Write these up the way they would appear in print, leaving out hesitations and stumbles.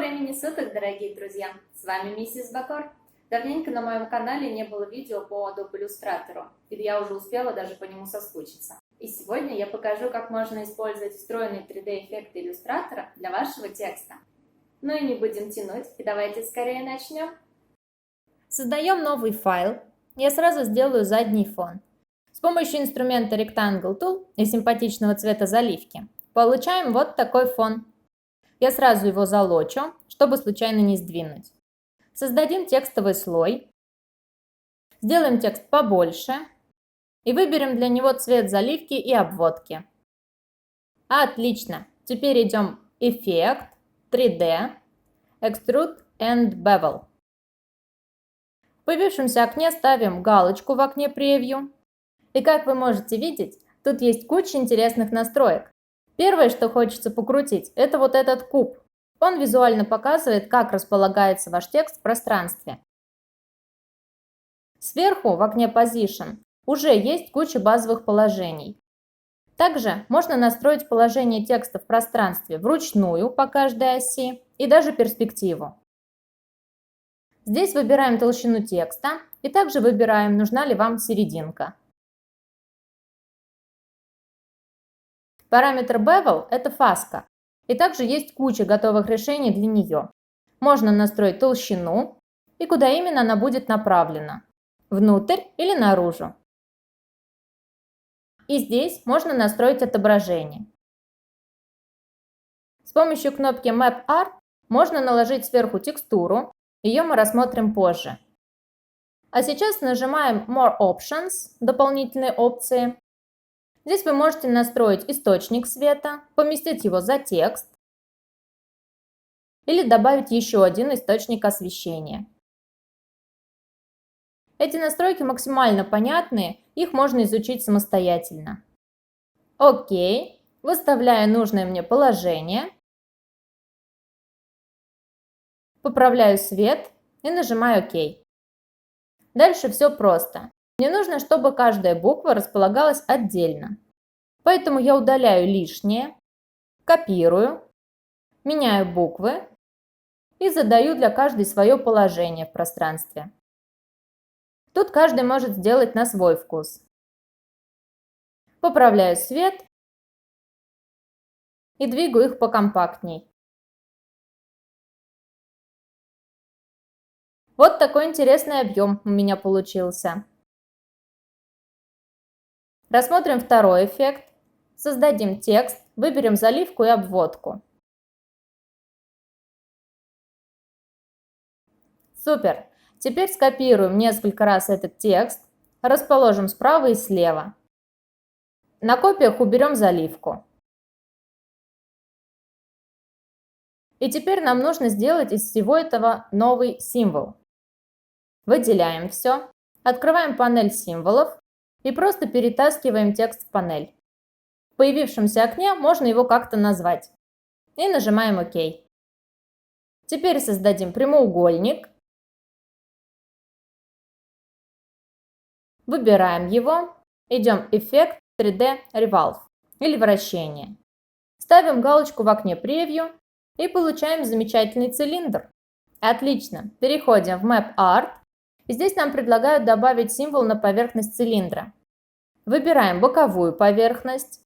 времени суток, дорогие друзья! С вами миссис Бакор. Давненько на моем канале не было видео по Adobe Illustrator, и я уже успела даже по нему соскучиться. И сегодня я покажу, как можно использовать встроенные 3D-эффекты иллюстратора для вашего текста. Ну и не будем тянуть, и давайте скорее начнем. Создаем новый файл. Я сразу сделаю задний фон. С помощью инструмента Rectangle Tool и симпатичного цвета заливки получаем вот такой фон. Я сразу его залочу, чтобы случайно не сдвинуть. Создадим текстовый слой. Сделаем текст побольше. И выберем для него цвет заливки и обводки. Отлично. Теперь идем Эффект, 3D, Extrude and Bevel. В появившемся окне ставим галочку в окне превью. И как вы можете видеть, тут есть куча интересных настроек. Первое, что хочется покрутить, это вот этот куб. Он визуально показывает, как располагается ваш текст в пространстве. Сверху в окне Position уже есть куча базовых положений. Также можно настроить положение текста в пространстве вручную по каждой оси и даже перспективу. Здесь выбираем толщину текста и также выбираем, нужна ли вам серединка. Параметр Bevel – это фаска, и также есть куча готовых решений для нее. Можно настроить толщину и куда именно она будет направлена – внутрь или наружу. И здесь можно настроить отображение. С помощью кнопки Map Art можно наложить сверху текстуру, ее мы рассмотрим позже. А сейчас нажимаем More Options – дополнительные опции. Здесь вы можете настроить источник света, поместить его за текст или добавить еще один источник освещения. Эти настройки максимально понятные, их можно изучить самостоятельно. Окей, выставляю нужное мне положение, поправляю свет и нажимаю ОК. Дальше все просто. Мне нужно, чтобы каждая буква располагалась отдельно. Поэтому я удаляю лишнее, копирую, меняю буквы и задаю для каждой свое положение в пространстве. Тут каждый может сделать на свой вкус. Поправляю свет и двигаю их покомпактней. Вот такой интересный объем у меня получился. Рассмотрим второй эффект. Создадим текст, выберем заливку и обводку. Супер! Теперь скопируем несколько раз этот текст, расположим справа и слева. На копиях уберем заливку. И теперь нам нужно сделать из всего этого новый символ. Выделяем все, открываем панель символов и просто перетаскиваем текст в панель. В появившемся окне можно его как-то назвать. И нажимаем ОК. Теперь создадим прямоугольник. Выбираем его, идем Эффект 3D Revolve или вращение. Ставим галочку в окне превью и получаем замечательный цилиндр. Отлично, переходим в Map Art. И здесь нам предлагают добавить символ на поверхность цилиндра. Выбираем боковую поверхность,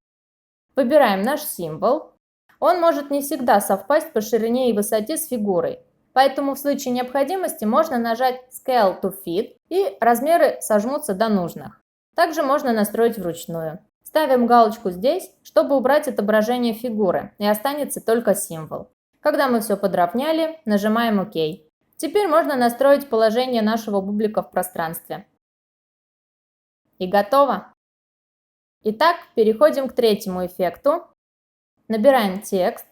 выбираем наш символ. Он может не всегда совпасть по ширине и высоте с фигурой. Поэтому в случае необходимости можно нажать Scale to Fit и размеры сожмутся до нужных. Также можно настроить вручную. Ставим галочку здесь, чтобы убрать отображение фигуры, и останется только символ. Когда мы все подровняли, нажимаем ОК. Теперь можно настроить положение нашего бублика в пространстве. И готово! Итак, переходим к третьему эффекту. Набираем текст.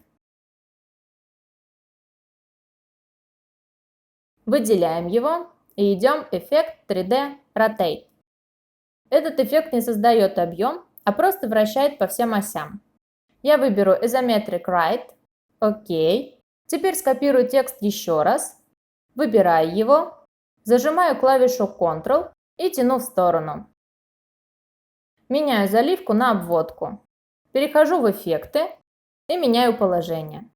Выделяем его и идем Эффект 3D Rotate. Этот эффект не создает объем, а просто вращает по всем осям. Я выберу Isometric Right. Окей. Теперь скопирую текст еще раз. Выбираю его, зажимаю клавишу Ctrl и тяну в сторону. Меняю заливку на обводку. Перехожу в эффекты и меняю положение.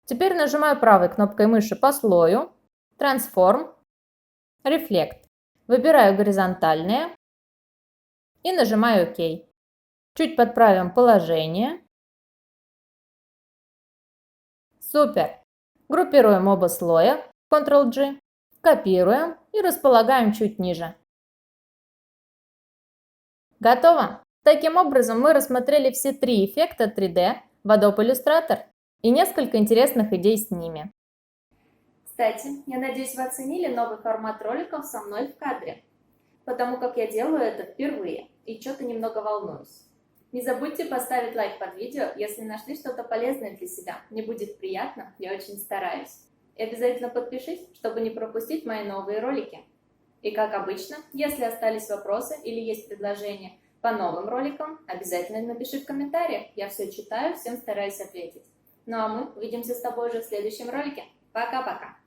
Теперь нажимаю правой кнопкой мыши по слою, Transform, Reflect. Выбираю горизонтальное и нажимаю ОК. Чуть подправим положение. Супер! Группируем оба слоя, Ctrl-G, копируем и располагаем чуть ниже. Готово! Таким образом мы рассмотрели все 3 эффекта 3D в Adobe Illustrator и несколько интересных идей с ними. Кстати, я надеюсь, вы оценили новый формат роликов со мной в кадре, потому как я делаю это впервые и что-то немного волнуюсь. Не забудьте поставить лайк под видео, если нашли что-то полезное для себя. Мне будет приятно, я очень стараюсь. И обязательно подпишись, чтобы не пропустить мои новые ролики. И как обычно, если остались вопросы или есть предложения по новым роликам, обязательно напиши в комментариях. Я все читаю, всем стараюсь ответить. Ну а мы увидимся с тобой уже в следующем ролике. Пока-пока!